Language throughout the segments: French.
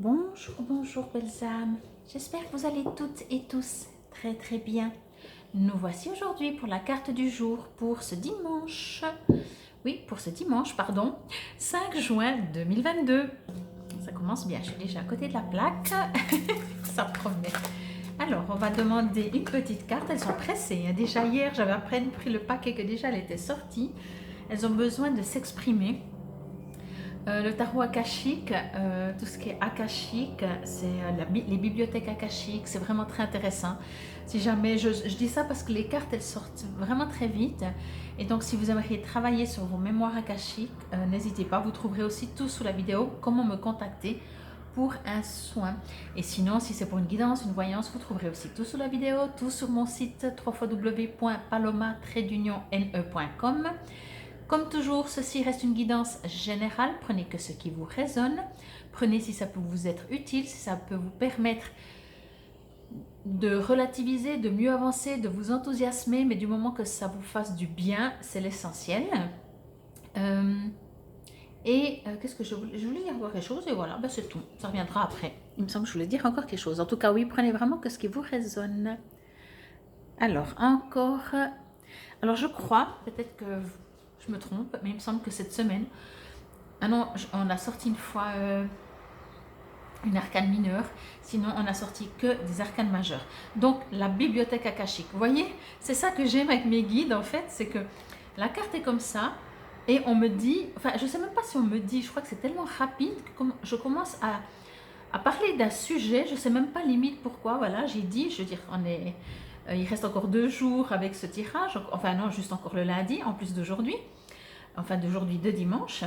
Bonjour, bonjour belles âmes. J'espère que vous allez toutes et tous très très bien. Nous voici aujourd'hui pour la carte du jour pour ce dimanche. Oui, pour ce dimanche, pardon, 5 juin 2022. Ça commence bien, je suis déjà à côté de la plaque. Ça promet. Alors, on va demander une petite carte. Elles sont pressées. Déjà hier, j'avais à peine pris le paquet que déjà elle était sortie. Elles ont besoin de s'exprimer. Le tarot akashique, tout ce qui est akashique, c'est les bibliothèques akashiques, c'est vraiment très intéressant. Si jamais, je dis ça parce que les cartes, elles sortent vraiment très vite. Et donc, si vous aimeriez travailler sur vos mémoires akashiques, n'hésitez pas, vous trouverez aussi tout sous la vidéo, comment me contacter pour un soin. Et sinon, si c'est pour une guidance, une voyance, vous trouverez aussi tout sous la vidéo, tout sur mon site www.paloma-ne.com. Comme toujours, ceci reste une guidance générale. Prenez que ce qui vous résonne. Prenez si ça peut vous être utile, si ça peut vous permettre de relativiser, de mieux avancer, de vous enthousiasmer, mais du moment que ça vous fasse du bien, c'est l'essentiel. Qu'est-ce que je voulais dire encore quelque chose et voilà, ben c'est tout. Ça reviendra après. Il me semble que je voulais dire encore quelque chose. En tout cas, oui, prenez vraiment que ce qui vous résonne. Alors, encore... Alors, je crois, peut-être que je me trompe, mais il me semble que cette semaine, ah non, on a sorti une fois une arcane mineure, sinon on a sorti que des arcanes majeures. Donc la bibliothèque akashique, vous voyez, c'est ça que j'aime avec mes guides en fait, c'est que la carte est comme ça et on me dit, enfin je sais même pas si on me dit, je crois que c'est tellement rapide que je commence à parler d'un sujet, je sais même pas limite pourquoi, voilà, j'ai dit, je veux dire, il reste encore 2 jours avec ce tirage, enfin non, juste encore le lundi en plus d'aujourd'hui, enfin d'aujourd'hui de dimanche.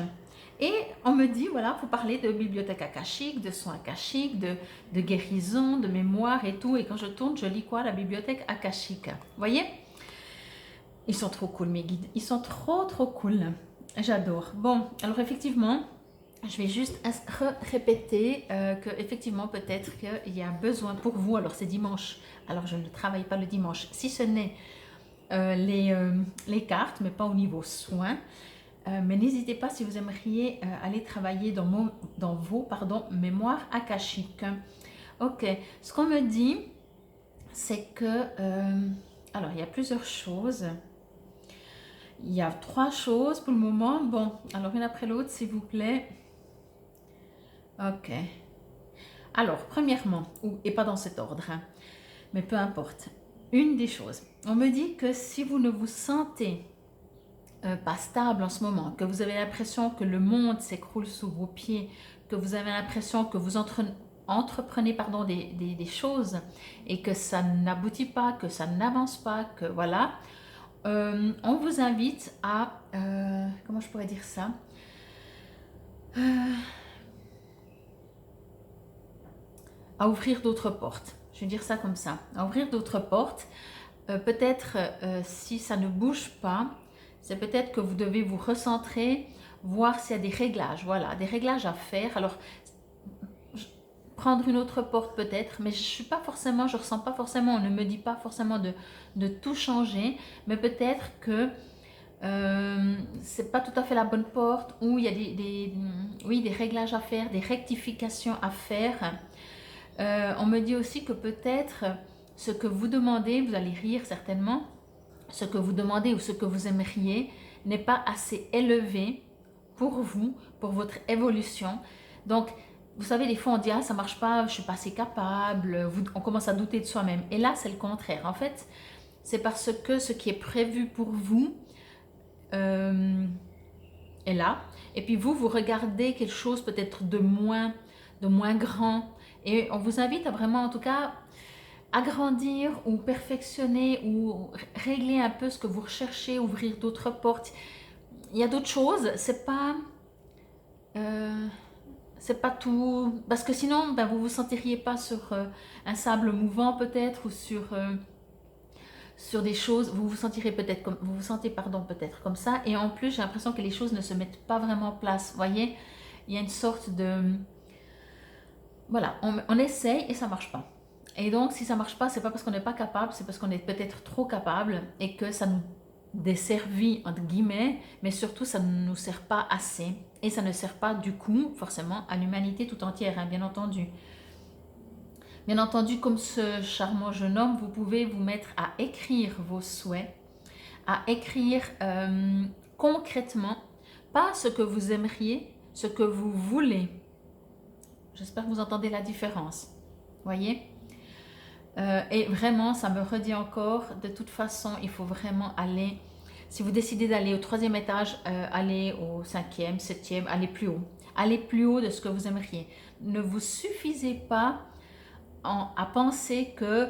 Et on me dit, voilà, il faut parler de bibliothèque akashique, de soins akashiques, de guérison, de mémoire et tout. Et quand je tourne, je lis quoi? La bibliothèque akashique. Vous voyez? Ils sont trop cool, mes guides. Ils sont trop, trop cool. J'adore. Bon, alors effectivement, je vais juste répéter que effectivement peut-être qu'il y a besoin pour vous. Alors c'est dimanche, alors je ne travaille pas le dimanche, si ce n'est les cartes, mais pas au niveau soins. Mais n'hésitez pas si vous aimeriez aller travailler dans vos mémoires akashiques. Ok, ce qu'on me dit, c'est que... alors, il y a plusieurs choses. Il y a 3 choses pour le moment. Bon, alors une après l'autre, s'il vous plaît. Ok. Alors, premièrement, et pas dans cet ordre, hein, mais peu importe. Une des choses, on me dit que si vous ne vous sentez pas stable en ce moment, que vous avez l'impression que le monde s'écroule sous vos pieds, que vous avez l'impression que vous entreprenez des choses et que ça n'aboutit pas, que ça n'avance pas, que voilà, on vous invite à, comment je pourrais dire ça, à ouvrir d'autres portes. Je vais dire ça comme ça, à ouvrir d'autres portes. Peut-être si ça ne bouge pas, c'est peut-être que vous devez vous recentrer, voir s'il y a des réglages, voilà, des réglages à faire. Alors, prendre une autre porte peut-être, mais je suis pas forcément, je ressens pas forcément, on ne me dit pas forcément de tout changer, mais peut-être que c'est pas tout à fait la bonne porte, ou il y a oui, des réglages à faire, des rectifications à faire. On me dit aussi que peut-être ce que vous demandez, vous allez rire certainement, ce que vous demandez ou ce que vous aimeriez n'est pas assez élevé pour vous, pour votre évolution. Donc, vous savez, des fois on dit « Ah, ça marche pas, je suis pas assez capable », on commence à douter de soi-même. Et là, c'est le contraire. En fait, c'est parce que ce qui est prévu pour vous est là. Et puis vous regardez quelque chose peut-être de moins grand. Et on vous invite à vraiment, en tout cas, agrandir ou perfectionner ou régler un peu ce que vous recherchez, ouvrir d'autres portes. Il y a d'autres choses, c'est pas tout, parce que sinon ben, vous vous sentiriez pas sur un sable mouvant peut-être, ou sur des choses, vous vous sentirez peut-être comme, vous vous sentez peut-être comme ça, et en plus j'ai l'impression que les choses ne se mettent pas vraiment en place. Vous voyez, il y a une sorte de, voilà, on essaye et ça marche pas. Et donc, si ça marche pas, c'est pas parce qu'on n'est pas capable, c'est parce qu'on est peut-être trop capable et que ça nous desservis, entre guillemets, mais surtout, ça ne nous sert pas assez. Et ça ne sert pas, du coup, forcément, à l'humanité tout entière, hein, bien entendu. Bien entendu, comme ce charmant jeune homme, vous pouvez vous mettre à écrire vos souhaits, à écrire concrètement, pas ce que vous aimeriez, ce que vous voulez. J'espère que vous entendez la différence. Voyez? Et vraiment, ça me redit encore, de toute façon, il faut vraiment aller, si vous décidez d'aller au 3e étage, allez au 5e, 7e, allez plus haut. Allez plus haut de ce que vous aimeriez. Ne vous suffisez pas à penser que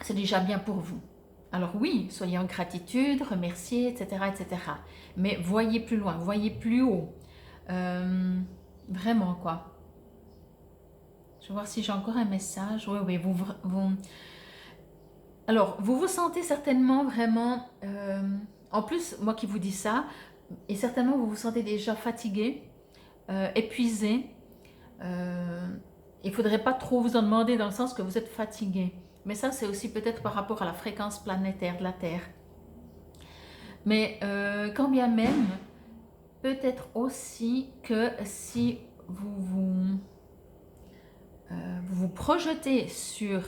c'est déjà bien pour vous. Alors oui, soyez en gratitude, remerciez, etc., etc. Mais voyez plus loin, voyez plus haut. Vraiment, quoi. Je vais voir si j'ai encore un message. Oui, oui, alors, vous vous sentez certainement vraiment... en plus, moi qui vous dis ça, et certainement vous vous sentez déjà fatigué, épuisé. Il ne faudrait pas trop vous en demander dans le sens que vous êtes fatigué. Mais ça, c'est aussi peut-être par rapport à la fréquence planétaire de la Terre. Mais quand bien même, peut-être aussi que si vous vous projetez sur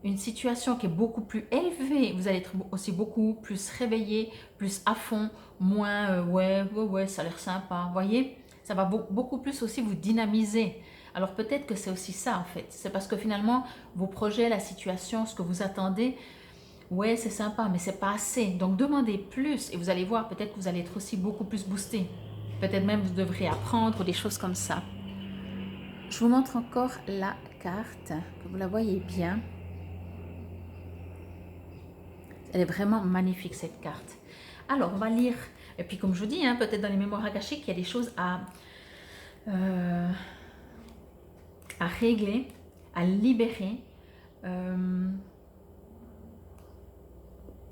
une situation qui est beaucoup plus élevée, vous allez être aussi beaucoup plus réveillé, plus à fond, moins ouais, ça a l'air sympa, voyez, ça va beaucoup plus aussi vous dynamiser. Alors peut-être que c'est aussi ça en fait, c'est parce que finalement vos projets, la situation, ce que vous attendez, ouais c'est sympa mais c'est pas assez, donc demandez plus et vous allez voir, peut-être que vous allez être aussi beaucoup plus boosté, peut-être même vous devrez apprendre des choses comme ça. Je vous montre encore la carte, que vous la voyez bien. Elle est vraiment magnifique cette carte. Alors on va lire, et puis comme je vous dis, hein, peut-être dans les mémoires akashiques, il y a des choses à régler, à libérer.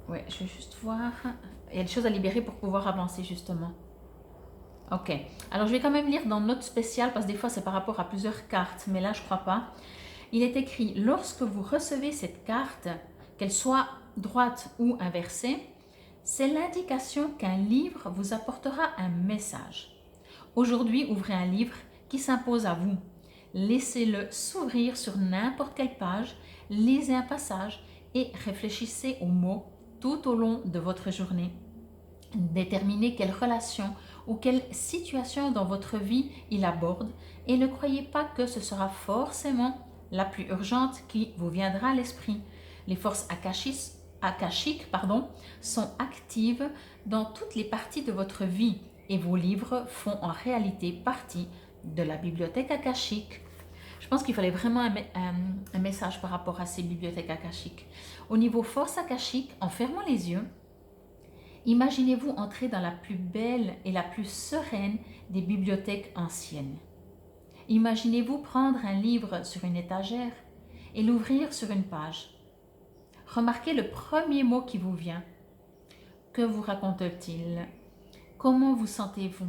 Ouais, je vais juste voir. Il y a des choses à libérer pour pouvoir avancer justement. Ok, alors je vais quand même lire dans note spéciale parce que des fois c'est par rapport à plusieurs cartes, mais là je crois pas. Il est écrit, lorsque vous recevez cette carte, qu'elle soit droite ou inversée, c'est l'indication qu'un livre vous apportera un message. Aujourd'hui, ouvrez un livre qui s'impose à vous. Laissez-le s'ouvrir sur n'importe quelle page, lisez un passage et réfléchissez aux mots tout au long de votre journée. Déterminez quelle relation ou quelle situation dans votre vie il aborde et ne croyez pas que ce sera forcément la plus urgente qui vous viendra à l'esprit. Les forces akashiques sont actives dans toutes les parties de votre vie et vos livres font en réalité partie de la bibliothèque akashique. Je pense qu'il fallait vraiment un message par rapport à ces bibliothèques akashiques. Au niveau force akashique, en fermant les yeux, imaginez-vous entrer dans la plus belle et la plus sereine des bibliothèques anciennes. Imaginez-vous prendre un livre sur une étagère et l'ouvrir sur une page. Remarquez le premier mot qui vous vient. Que vous raconte-t-il? Comment vous sentez-vous?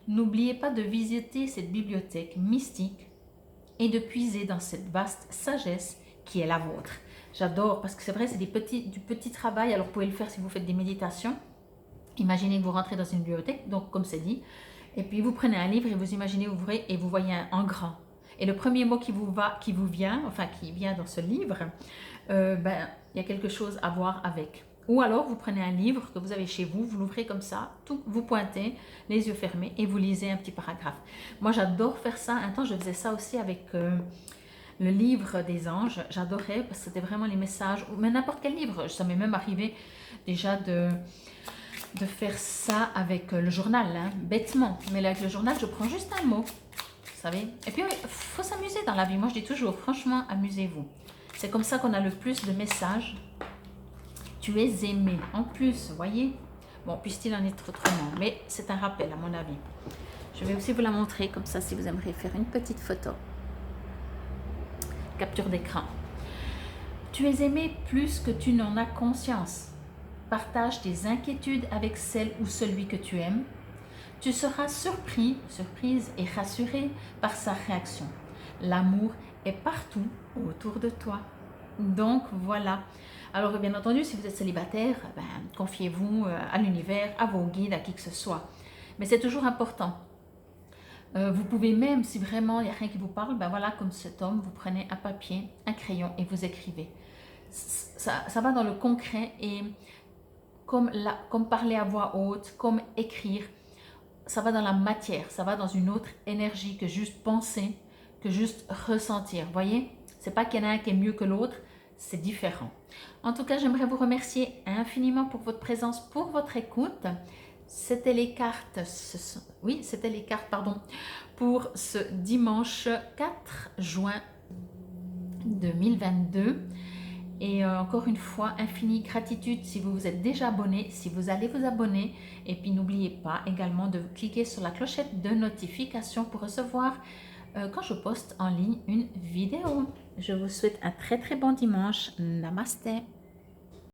N'oubliez pas de visiter cette bibliothèque mystique et de puiser dans cette vaste sagesse qui est la vôtre. J'adore parce que c'est vrai, c'est du petit travail. Alors vous pouvez le faire si vous faites des méditations. Imaginez que vous rentrez dans une bibliothèque, donc comme c'est dit, et puis vous prenez un livre et vous imaginez ouvrir et vous voyez en grand. Et le premier mot qui vous vient dans ce livre, il y a quelque chose à voir avec. Ou alors vous prenez un livre que vous avez chez vous, vous l'ouvrez comme ça, vous pointez, les yeux fermés et vous lisez un petit paragraphe. Moi j'adore faire ça. Un temps je faisais ça aussi avec le livre des anges. J'adorais parce que c'était vraiment les messages, mais n'importe quel livre. Ça m'est même arrivé déjà de faire ça avec le journal, hein, bêtement. Mais là, avec le journal, je prends juste un mot, vous savez. Et puis, il faut s'amuser dans la vie. Moi, je dis toujours, franchement, amusez-vous. C'est comme ça qu'on a le plus de messages. Tu es aimé. En plus, vous voyez. Bon, puisse-t-il en être autrement. Mais c'est un rappel, à mon avis. Je vais aussi vous la montrer, comme ça, si vous aimeriez faire une petite photo. Capture d'écran. Tu es aimé plus que tu n'en as conscience. Partage tes inquiétudes avec celle ou celui que tu aimes. Tu seras surprise et rassuré par sa réaction. L'amour est partout autour de toi. Donc voilà. Alors bien entendu, si vous êtes célibataire, ben, confiez-vous à l'univers, à vos guides, à qui que ce soit. Mais c'est toujours important. Vous pouvez même, si vraiment il n'y a rien qui vous parle, ben voilà, comme cet homme, vous prenez un papier, un crayon et vous écrivez. Ça va dans le concret et comme parler à voix haute, comme écrire, ça va dans la matière, ça va dans une autre énergie que juste penser, que juste ressentir. Voyez, c'est pas qu'il y en a un qui est mieux que l'autre, c'est différent. En tout cas, j'aimerais vous remercier infiniment pour votre présence, pour votre écoute. C'était les cartes, oui, c'était les cartes, pardon, pour ce dimanche 4 juin 2022. Et encore une fois, infinie gratitude si vous vous êtes déjà abonné, si vous allez vous abonner. Et puis n'oubliez pas également de cliquer sur la clochette de notification pour recevoir quand je poste en ligne une vidéo. Je vous souhaite un très très bon dimanche. Namasté.